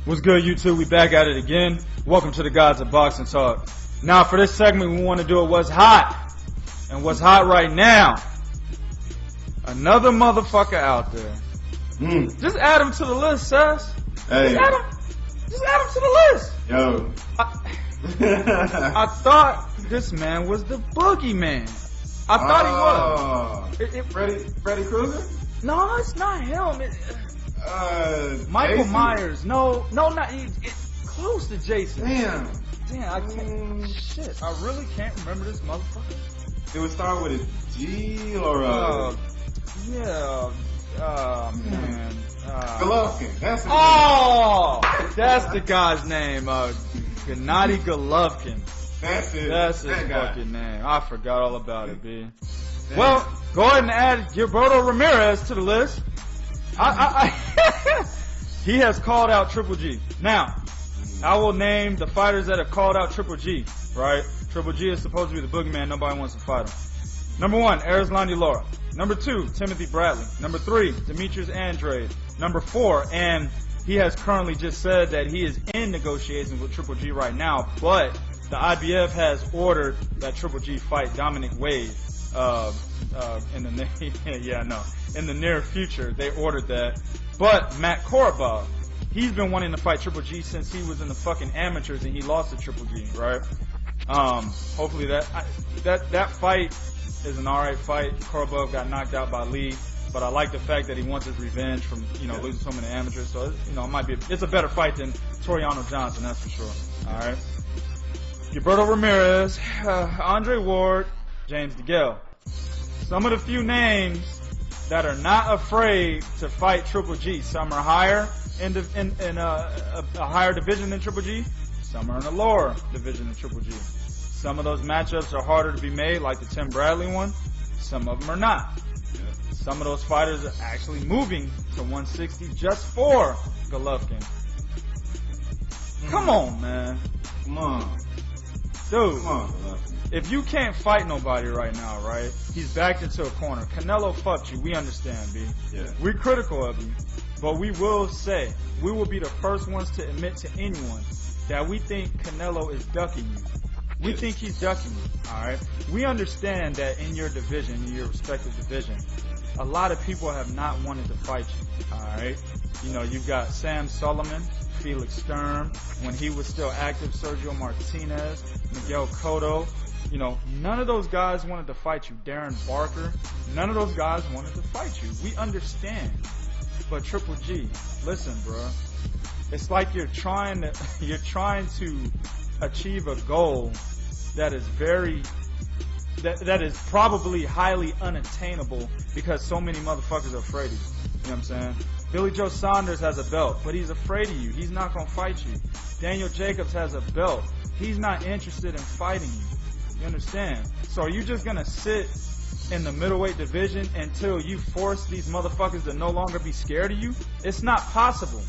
What's good, YouTube? We back at it again. Welcome to the Gods of Boxing Talk. Now, for this segment, we want to do it what's hot. And what's hot right now, another motherfucker out there. Just add him to the list, Sass. Hey. Just add him to the list. Yo. I thought this man was the boogeyman. I thought he was. Freddy Krueger? No, it's not him. Michael Jason? Myers. No, not close to Jason. Damn, I can't. Shit, I really can't remember this motherfucker. it would start with a G or yeah. Man. Golovkin. That's That's the guy's name. Gennady Golovkin. That's it. That's his that guy. fucking name. I forgot all about it, B. Well, go ahead and add Gilberto Ramirez to the list. He has called out Triple G. Now, I will name the fighters that have called out Triple G, right? Triple G is supposed to be the boogeyman. Nobody wants to fight him. Number 1, Erislandy Lara. Number 2, Timothy Bradley. Number 3, Demetrius Andrade. Number 4, and he has currently just said that he is in negotiations with Triple G right now, but the IBF has ordered that Triple G fight Dominic Wade in the near future. They ordered that. But Matt Korobov, he's been wanting to fight Triple G since he was in the fucking amateurs and he lost to Triple G, right? Hopefully that fight is an alright fight. Korobov got knocked out by Lee, but I like the fact that he wants his revenge from, losing so many amateurs. So, it's a better fight than Toriano Johnson, that's for sure. Alright. Gilberto Ramirez, Andre Ward, James DeGale. Some of the few names that are not afraid to fight Triple G. Some are higher in a higher division than Triple G. Some are in a lower division than Triple G. Some of those matchups are harder to be made, like the Tim Bradley one. Some of them are not. Some of those fighters are actually moving to 160 just for Golovkin. Come on, man. Come on. Dude. Come on, Golovkin. If you can't fight nobody right now, right? He's backed into a corner. Canelo fucked you. We understand, B. Yeah. We're critical of you. But we will say, we will be the first ones to admit to anyone that we think Canelo is ducking you. We think he's ducking you, alright? We understand that in your division, in your respective division, a lot of people have not wanted to fight you, alright? You've got Sam Sullivan, Felix Sturm, when he was still active, Sergio Martinez, Miguel Cotto. None of those guys wanted to fight you. Darren Barker, none of those guys wanted to fight you. We understand. But Triple G, listen, bro. It's like you're trying to achieve a goal that is that is probably highly unattainable because so many motherfuckers are afraid of you. You know what I'm saying? Billy Joe Saunders has a belt, but he's afraid of you. He's not going to fight you. Daniel Jacobs has a belt. He's not interested in fighting you. You understand? So are you just going to sit in the middleweight division until you force these motherfuckers to no longer be scared of you? It's not possible.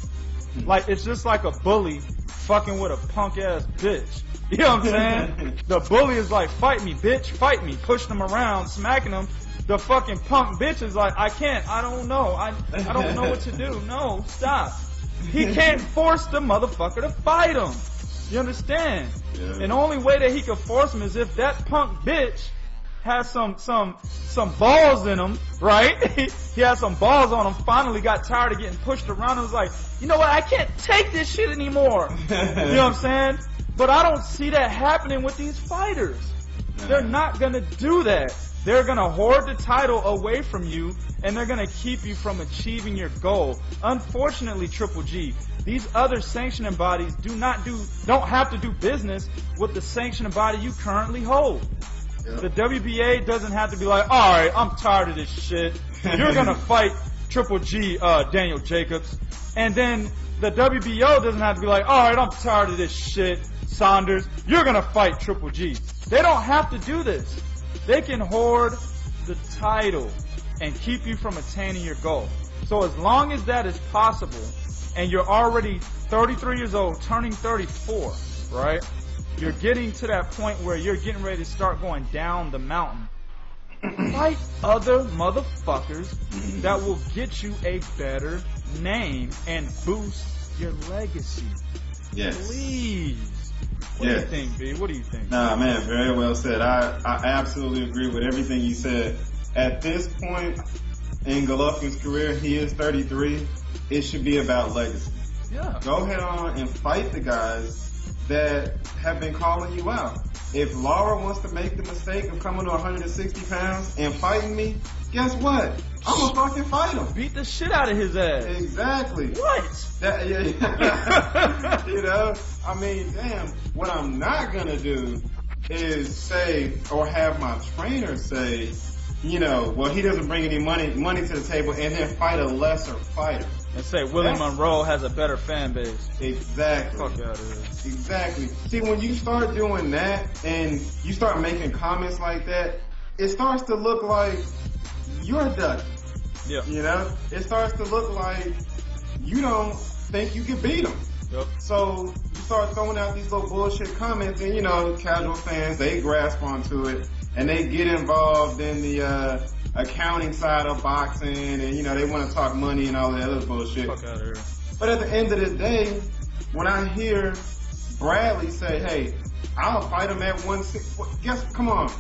Like, it's just like a bully fucking with a punk ass bitch. You know what I'm saying? The bully is like, fight me, bitch, fight me. Pushing him around, smacking him. The fucking punk bitch is like, I can't, I don't know. I don't know what to do. No, stop. He can't force the motherfucker to fight him. You understand? Yeah. And the only way that he can force him is if that punk bitch has some balls in him, right? He has some balls on him, finally got tired of getting pushed around and was like, you know what, I can't take this shit anymore. You know what I'm saying? But I don't see that happening with these fighters. They're not gonna do that. They're gonna hoard the title away from you and they're gonna keep you from achieving your goal. Unfortunately, Triple G, these other sanctioning bodies don't have to do business with the sanctioning body you currently hold. Yep. The WBA doesn't have to be like, alright, I'm tired of this shit. You're gonna fight Triple G, Daniel Jacobs. And then the WBO doesn't have to be like, alright, I'm tired of this shit, Saunders. You're gonna fight Triple G. They don't have to do this. They can hoard the title and keep you from attaining your goal. So as long as that is possible, and you're already 33 years old, turning 34, right? You're getting to that point where you're getting ready to start going down the mountain. Fight other motherfuckers that will get you a better name and boost your legacy. Yes. Please. What do you think, B? What do you think? Nah, man, very well said. I absolutely agree with everything you said. At this point in Golovkin's career, he is 33. It should be about legacy. Yeah. Go ahead on and fight the guys that have been calling you out. If Lara wants to make the mistake of coming to 160 pounds and fighting me, guess what? I'm gonna fucking fight him. Beat the shit out of his ass. Exactly. What? Yeah. You know, I mean, damn. What I'm not gonna do is say or have my trainer say, you know, well, he doesn't bring any money to the table, and then fight a lesser fighter. And say Willie Monroe has a better fan base. Exactly. Fuck out of here. Exactly. See, when you start doing that and you start making comments like that, it starts to look like you're a duck. Yeah. You know? It starts to look like you don't think you can beat him. Yep. So you start throwing out these little bullshit comments, and, you know, casual fans, they grasp onto it, and they get involved in the accounting side of boxing, and, you know, they want to talk money and all that other bullshit. Fuck out of here. But at the end of the day, when I hear Bradley say, hey, I'll fight him at 160, come on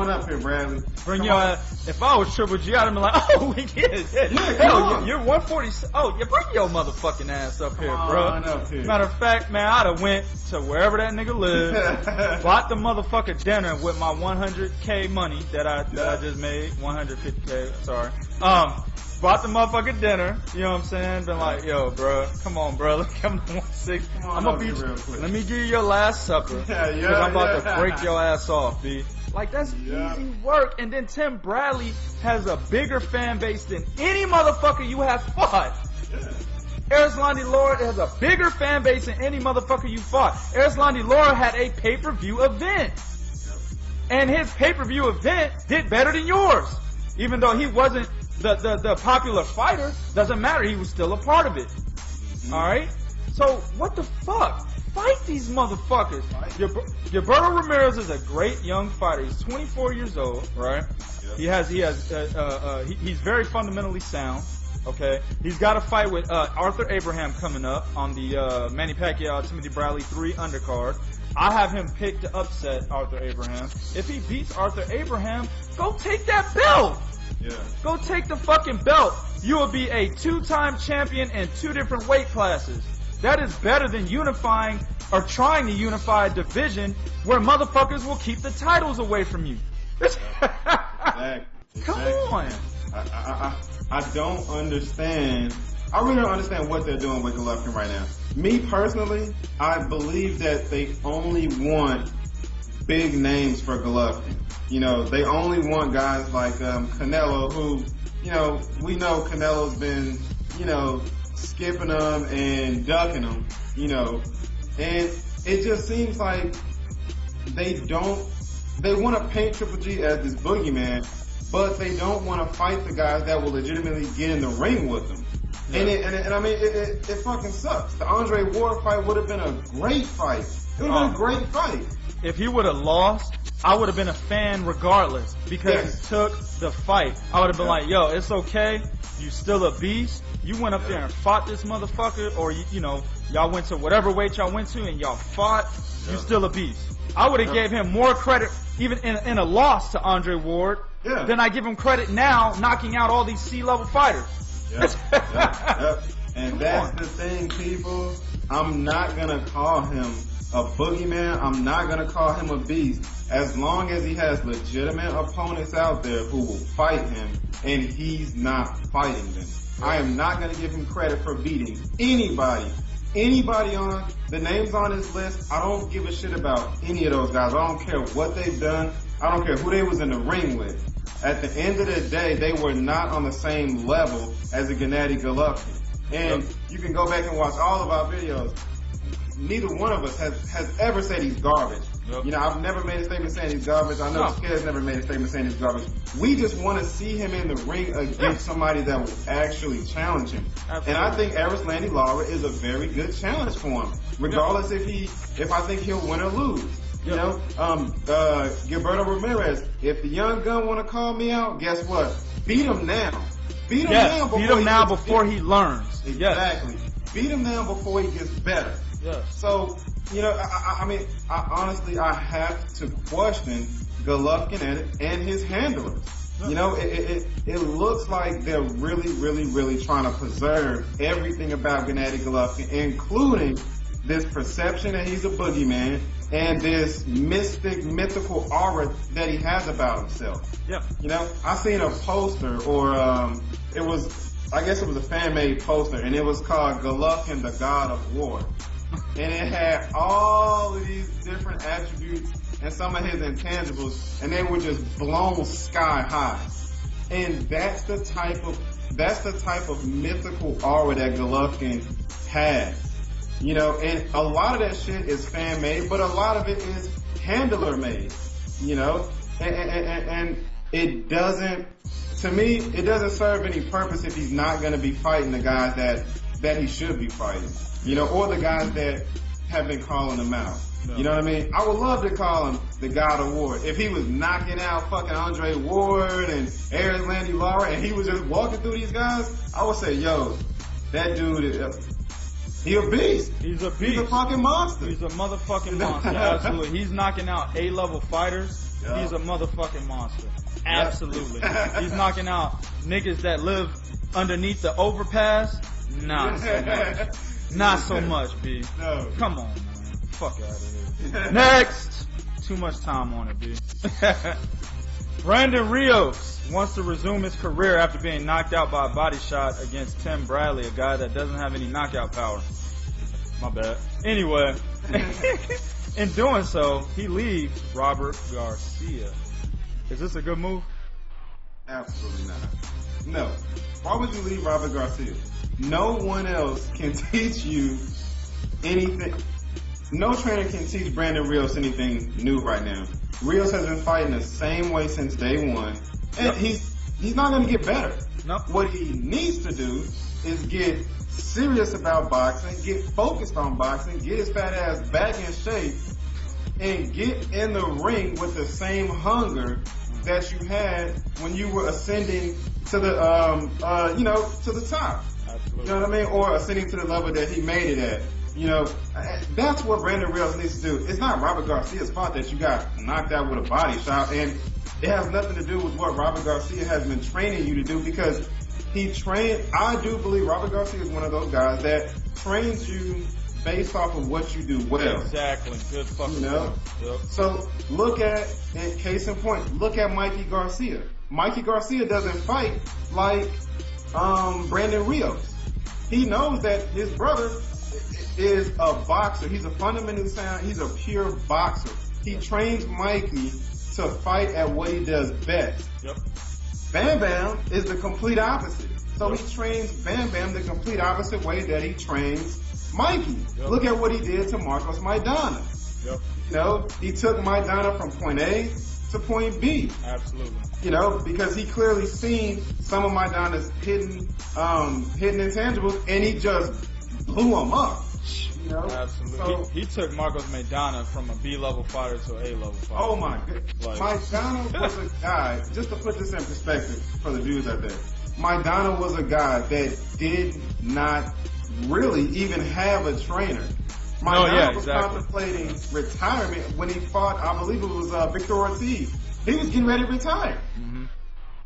up here, Bradley. Bring your ass. If I was Triple G, I'd have been like, oh, yeah, you're 140. Oh, yeah, bring your motherfucking ass up here, bro. Up here. Matter of fact, man, I'd have went to wherever that nigga lives, bought the motherfucker dinner with my 100K money that I just made, 150K, sorry. Bought the motherfucking dinner, you know what I'm saying? Been like, yo, bro, come on, bro, let's come to 160. I'm gonna beat you real quick. Let me give you your last supper, cause I'm about to break your ass off, B. Like, that's easy work. And then Tim Bradley has a bigger fan base than any motherfucker you have fought. Erislandy Lara has a bigger fan base than any motherfucker you fought. Erislandy Lara had a pay-per-view event. And his pay-per-view event did better than yours. Even though he wasn't the popular fighter, doesn't matter. He was still a part of it. Alright? So, what the fuck? Fight these motherfuckers. Gilberto Ramirez is a great young fighter. He's 24 years old, right? Yep. He's very fundamentally sound. Okay, he's got a fight with Arthur Abraham coming up on the Manny Pacquiao Timothy Bradley 3 undercard. I have him picked to upset Arthur Abraham. If he beats Arthur Abraham, go take that belt. Yeah. Go take the fucking belt. You will be a 2-time champion in 2 different weight classes. That is better than unifying or trying to unify a division where motherfuckers will keep the titles away from you. Exactly. Come on. I don't understand. I really don't understand what they're doing with Golovkin right now. Me personally, I believe that they only want big names for Golovkin. You know, they only want guys like Canelo, who, you know, we know Canelo's been, you know, skipping them and ducking them, you know, and it just seems like they want to paint Triple G as this boogeyman, but they don't want to fight the guys that will legitimately get in the ring with them. Yeah. And I mean, it fucking sucks. The Andre Ward fight would have been a great fight. It would have been a great fight. If he would have lost, I would have been a fan regardless, because he took the fight. I would have been like, yo, it's okay. You still a beast. You went up there and fought this motherfucker, or you know, y'all went to whatever weight y'all went to and y'all fought. You still a beast. I would have gave him more credit, even in a loss to Andre Ward, than I give him credit now, knocking out all these C-level fighters. And that's the thing, people. I'm not gonna call him a boogeyman. I'm not gonna call him a beast. As long as he has legitimate opponents out there who will fight him, and he's not fighting them. I am not going to give him credit for beating anybody. Anybody on the names on his list, I don't give a shit about any of those guys. I don't care what they've done. I don't care who they was in the ring with. At the end of the day, they were not on the same level as a Gennady Golovkin. And you can go back and watch all of our videos. Neither one of us has ever said he's garbage. You know, I've never made a statement saying he's garbage. I know Skizz never made a statement saying he's garbage. We just want to see him in the ring against somebody that will actually challenge him. Absolutely. And I think Erislandy Lara is a very good challenge for him, regardless if I think he'll win or lose. You know, Gilberto Ramirez, if the young gun want to call me out, guess what? Beat him now. Beat him now before he learns. Exactly. beat him down before he gets better. Yeah. So, you know, I mean, honestly, I have to question Golovkin and his handlers. Yeah. You know, it looks like they're really trying to preserve everything about Gennady Golovkin, including this perception that he's a boogeyman and this mythical aura that he has about himself. Yeah. You know, I seen a poster, or I guess it was a fan-made poster, and it was called Golovkin, the God of War. And it had all of these different attributes and some of his intangibles, and they were just blown sky high. And that's the type of mythical aura that Golovkin has. You know, and a lot of that shit is fan-made, but a lot of it is handler-made. You know, and it doesn't, to me, it doesn't serve any purpose if he's not going to be fighting the guys that he should be fighting. You know, or the guys that have been calling him out. No. You know what I mean? I would love to call him the God of War. If he was knocking out fucking Andre Ward and Eric Landy Lara and he was just walking through these guys, I would say, yo, that dude he a beast. He's a beast. He's a fucking monster. He's a motherfucking monster. Absolutely. He's knocking out A-level fighters. Yeah. He's a motherfucking monster. Absolutely. He's knocking out niggas that live underneath the overpass. Not so much. Not so much, B. No. Come on, man. Fuck out of here. Next. Too much time on it, B. Brandon Rios wants to resume his career after being knocked out by a body shot against Tim Bradley, a guy that doesn't have any knockout power. My bad. Anyway, in doing so, he leaves Robert Garcia. Is this a good move? Absolutely not. No. Why would you leave Robert Garcia? No one else can teach you anything. No trainer can teach Brandon Rios anything new right now. Rios has been fighting the same way since day one, and he's not going to get better. Nope. What he needs to do is get serious about boxing, get focused on boxing, get his fat ass back in shape, and get in the ring with the same hunger that you had when you were ascending to the, to the top. Absolutely. You know what I mean? Or ascending to the level that he made it at. You know, that's what Brandon Rios needs to do. It's not Robert Garcia's fault that you got knocked out with a body shot, and it has nothing to do with what Robert Garcia has been training you to do, because I do believe Robert Garcia is one of those guys that trains you based off of what you do well. Exactly. Good fucking point. Yep. So look at, in case in point, look at Mikey Garcia. Mikey Garcia doesn't fight like Brandon Rios. He knows that his brother is a boxer. He's a fundamentally sound. He's a pure boxer. He trains Mikey to fight at what he does best. Yep. Bam Bam is the complete opposite. So he trains Bam Bam the complete opposite way that he trains Mikey. Yep. Look at what he did to Marcos Maidana. Yep. You know, he took Maidana from point A to point B. Absolutely. You know, because he clearly seen some of Maidana's hidden intangibles, and he just blew him up. You know? Absolutely. So, he took Marcos Maidana from a B-level fighter to an A-level fighter. Oh my goodness. Like, Maidana was a guy, just to put this in perspective for the dudes out there, Maidana was a guy that did not really even have a trainer. Maidana was contemplating retirement when he fought, I believe it was Victor Ortiz. He was getting ready to retire. Mm-hmm.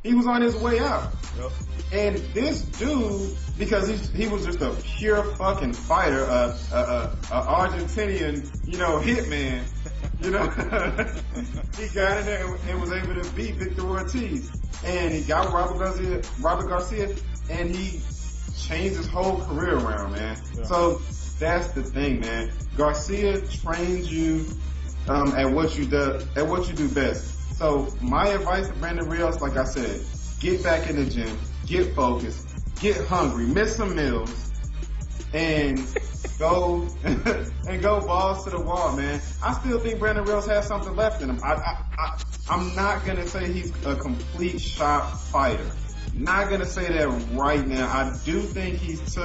He was on his way out. Yep. And this dude, because he was just a pure fucking fighter, a Argentinian, hitman, he got in there and was able to beat Victor Ortiz. And he got Robert Garcia, and he changed his whole career around, man. Yeah. So that's the thing, man. Garcia trains you at what you do best. So my advice to Brandon Rios, like I said, get back in the gym, get focused, get hungry, miss some meals, and go balls to the wall, man. I still think Brandon Rios has something left in him. I'm not gonna say he's a complete shot fighter. Not gonna say that right now. I do think he has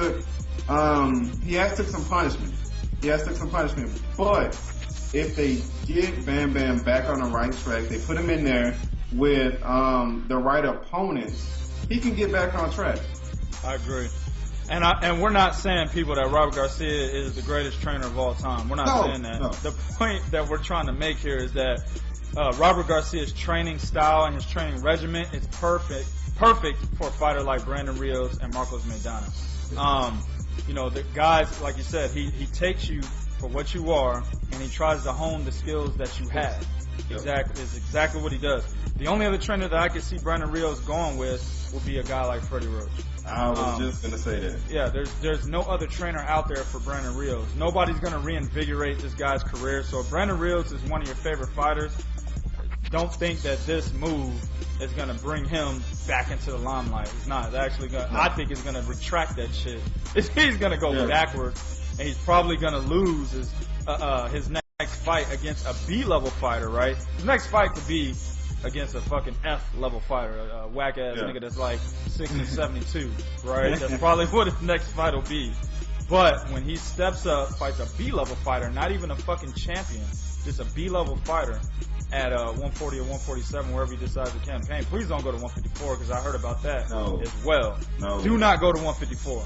took some punishment. But if they get Bam Bam back on the right track, they put him in there with the right opponents, he can get back on track. I agree. And we're not saying, people, that Robert Garcia is the greatest trainer of all time. We're not saying that. No. The point that we're trying to make here is that Robert Garcia's training style and his training regimen is perfect for a fighter like Brandon Rios and Marcos Maidana. You know, the guys, like you said, he takes you for what you are, and he tries to hone the skills that you have. Exactly, is exactly what he does. The only other trainer that I could see Brandon Rios going with would be a guy like Freddie Roach. I was just gonna say that. Yeah, there's no other trainer out there for Brandon Rios. Nobody's gonna reinvigorate this guy's career. So if Brandon Rios is one of your favorite fighters, don't think that this move is gonna bring him back into the limelight. It's not. It's actually gonna. I think it's gonna retract that shit. He's gonna go backwards, and he's probably gonna lose his next fight against a B-level fighter. Right? His next fight could be against a fucking F-level fighter, a whack-ass nigga that's like 6'72", right? That's probably what his next fight will be. But when he steps up, fights a B-level fighter, not even a fucking champion, just a B-level fighter at 140 or 147, wherever he decides to campaign. Please don't go to 154, because I heard about that as well. No. Do not go to 154.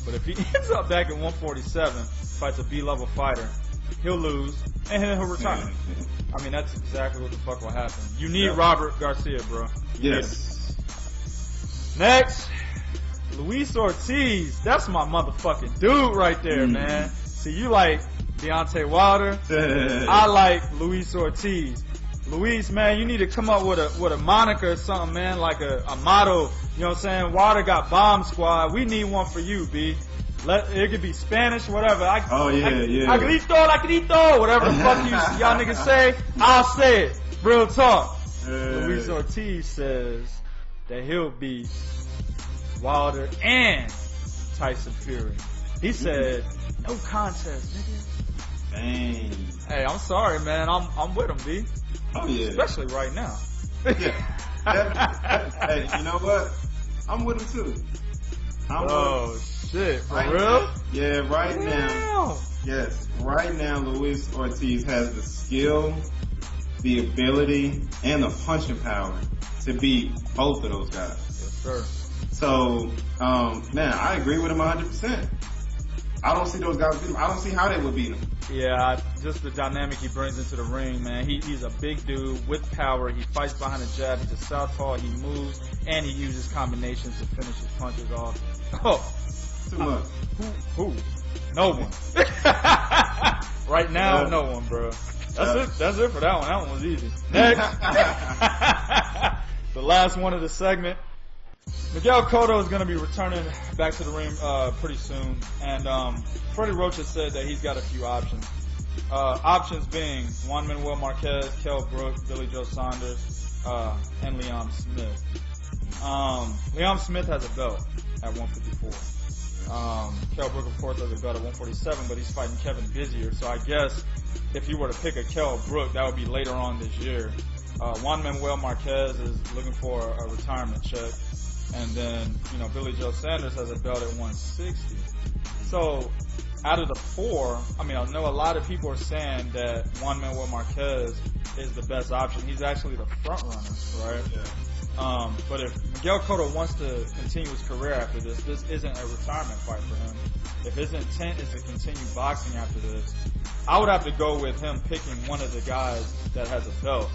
But if he ends up back at 147, fights a B-level fighter, he'll lose, and he'll retire. I mean, that's exactly what the fuck will happen. You need Robert Garcia, bro. Yes. Next, Luis Ortiz. That's my motherfucking dude right there, man. See, you like Deontay Wilder. I like Luis Ortiz. Luis, man, you need to come up with a moniker or something, man, like a motto. You know what I'm saying? Wilder got Bomb Squad. We need one for you, B. It could be Spanish, whatever. Agrito, whatever the fuck y'all niggas say, I'll say it. Real talk. Luis Ortiz says that he'll beat Wilder and Tyson Fury. He said, no contest, nigga. Dang. Hey, I'm sorry, man. I'm with him, B. Oh yeah. Especially right now. Hey, you know what? I'm with him too. Shit, for right real? Now. Yeah, right now. Yes, right now Luis Ortiz has the skill, the ability, and the punching power to beat both of those guys. Yes, sir. So, man, I agree with him 100%. I don't see those guys beat him. I don't see how they would beat him. Yeah, just the dynamic he brings into the ring, man. He's a big dude with power. He fights behind the jab. He's a southpaw. He moves, and he uses combinations to finish his punches off. Oh, too much. Who? No one. Right now, no one, bro. That's it for that one. That one was easy. Next, the last one of the segment. Miguel Cotto is going to be returning back to the ring pretty soon, and Freddie Roach has said that he's got a few options. Options being Juan Manuel Marquez, Kell Brook, Billy Joe Saunders, and Liam Smith. Liam Smith has a belt at 154. Kell Brook, of course, has a belt at 147, but he's fighting Kevin Bizier. So I guess if you were to pick a Kell Brook, that would be later on this year. Juan Manuel Marquez is looking for a retirement check. And then, Billy Joe Saunders has a belt at 160. So, out of the four, I know a lot of people are saying that Juan Manuel Marquez is the best option. He's actually the front runner, right? Yeah. But if Miguel Cotto wants to continue his career after this isn't a retirement fight for him. If his intent is to continue boxing after this, I would have to go with him picking one of the guys that has a belt.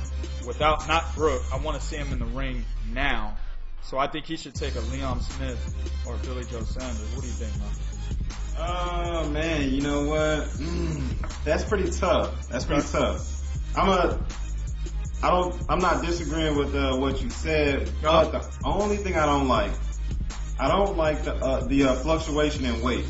Not Brook. I want to see him in the ring now. So I think he should take a Liam Smith or Billy Joe Saunders. What do you think, man? Oh man, you know what? That's pretty tough. I'm not disagreeing with what you said, but the only thing I don't like the fluctuation in weight.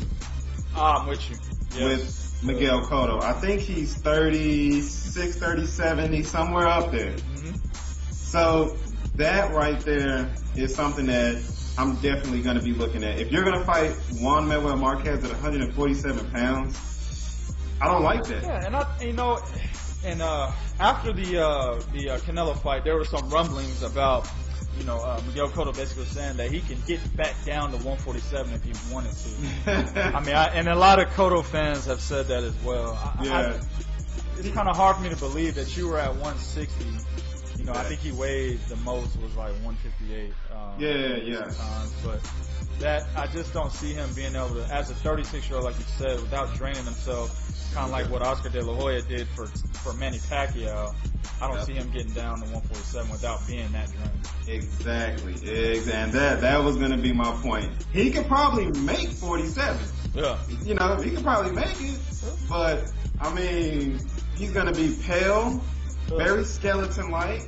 I'm with you. Yes. With Miguel Cotto. I think he's 36, 37, he's somewhere up there. Mm-hmm. So that right there is something that I'm definitely going to be looking at. If you're going to fight Juan Manuel Marquez at 147 pounds, I don't like that. Yeah, and after the Canelo fight, there were some rumblings about Miguel Cotto basically saying that he can get back down to 147 if he wanted to. And a lot of Cotto fans have said that as well. It's kind of hard for me to believe that you were at 160 You know, I think he weighed the most was like 158. Times, but that I just don't see him being able to, as a 36-year-old, like you said, without draining himself, kind of like what Oscar De La Hoya did for Manny Pacquiao. I don't see him getting down to 147 without being that drained. Exactly. And that was going to be my point. He could probably make 47. Yeah. You know, he could probably make it, but I mean, he's going to be pale, very skeleton-like,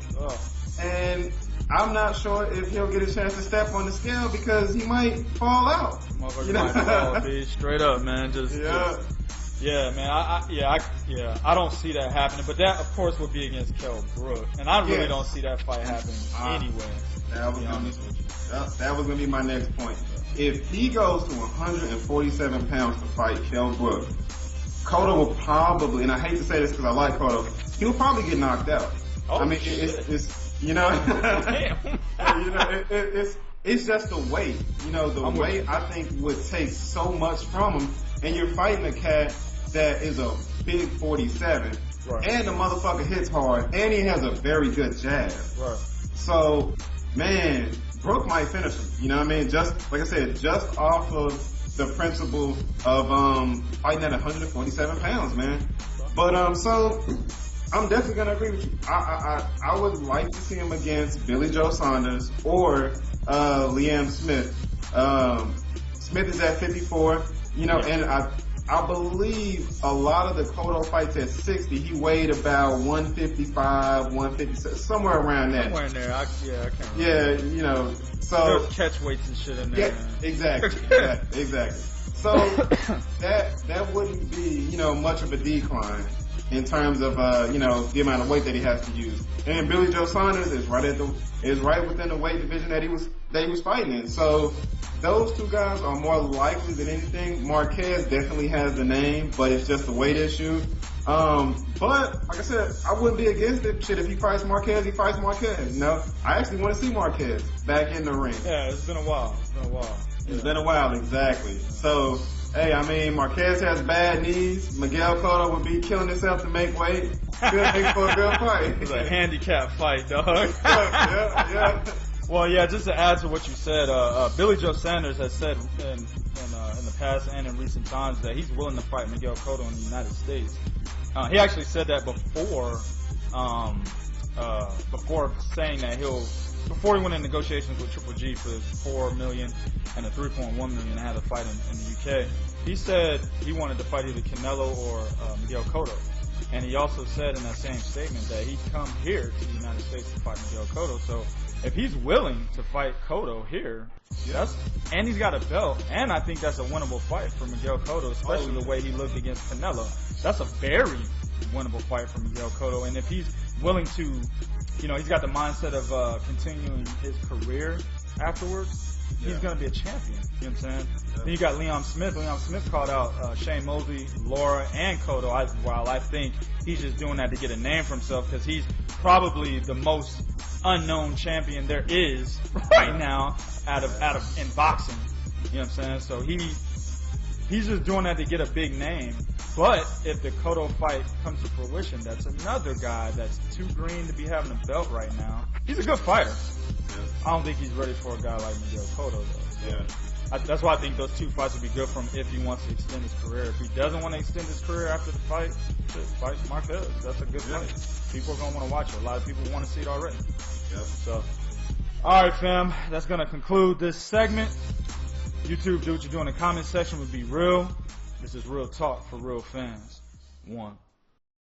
and I'm not sure if he'll get a chance to step on the scale because he might fall out. Motherfucker might fall, B. Straight up, man. Yeah, man. I don't see that happening, but that, of course, would be against Kell Brook, and I really don't see that fight happening anyway. That was gonna be my next point. If he goes to 147 pounds to fight Kell Brook, Cotto will probably, and I hate to say this because I like Cotto, he'll probably get knocked out. I mean, it's you know, it's just the weight. You know, the weight I think would take so much from him, and you're fighting a cat that is a big 47, and the motherfucker hits hard, and he has a very good jab. Right. So, man, Brook might finish him. You know what I mean? Just like I said, just off of the principle of fighting at 147 pounds, man. But so I'm definitely gonna agree with you. I would like to see him against Billy Joe Saunders or Liam Smith. Smith is at 54. You know, and I believe a lot of the Cotto fights at 60, he weighed about 155, 156, somewhere around that. Somewhere in there. I can't remember. Yeah, you know, so. There's catch weights and shit in there. Yeah, exactly. So that wouldn't be, you know, much of a decline in terms of, you know, the amount of weight that he has to use. And Billy Joe Saunders is right within the weight division that he was fighting in. So those two guys are more likely than anything. Marquez definitely has the name, but it's just a weight issue. But like I said, I wouldn't be against it. Shit, if he fights Marquez, he fights Marquez. You know, I actually want to see Marquez back in the ring. Yeah, it's been a while. It's been a while, exactly. So, hey, I mean, Marquez has bad knees. Miguel Cotto would be killing himself to make weight. Good make for a good fight. It's a handicap fight, dog. Yeah. Well, yeah, just to add to what you said, Billy Joe Saunders has said in the past and in recent times that he's willing to fight Miguel Cotto in the United States. He actually said that before saying that before he went in negotiations with Triple G for the $4 million and the $3.1 million to have a fight in the UK, he said he wanted to fight either Canelo or Miguel Cotto. And he also said in that same statement that he'd come here to the United States to fight Miguel Cotto. So if he's willing to fight Cotto here, and he's got a belt, and I think that's a winnable fight for Miguel Cotto, especially the way he looked against Canelo. That's a very winnable fight for Miguel Cotto. And if he's willing to, you know, he's got the mindset of continuing his career afterwards, he's going to be a champion. You know what I'm saying? Then you got Liam Smith. Liam Smith called out Shane Mosley, Laura, and Cotto. While I think he's just doing that to get a name for himself because he's probably the most unknown champion there is right now out of in boxing. You know what I'm saying? So he's just doing that to get a big name. But if the Cotto fight comes to fruition, that's another guy that's too green to be having a belt right now. He's a good fighter. I don't think he's ready for a guy like Miguel Cotto, though. So that's why I think those two fights would be good for him if he wants to extend his career. If he doesn't want to extend his career after the fight, just fight Marquez. That's a good fight. People are going to want to watch it. A lot of people want to see it already. So, all right, fam. That's going to conclude this segment. YouTube, do what you do in the comment section would be real. This is real talk for real fans. 1.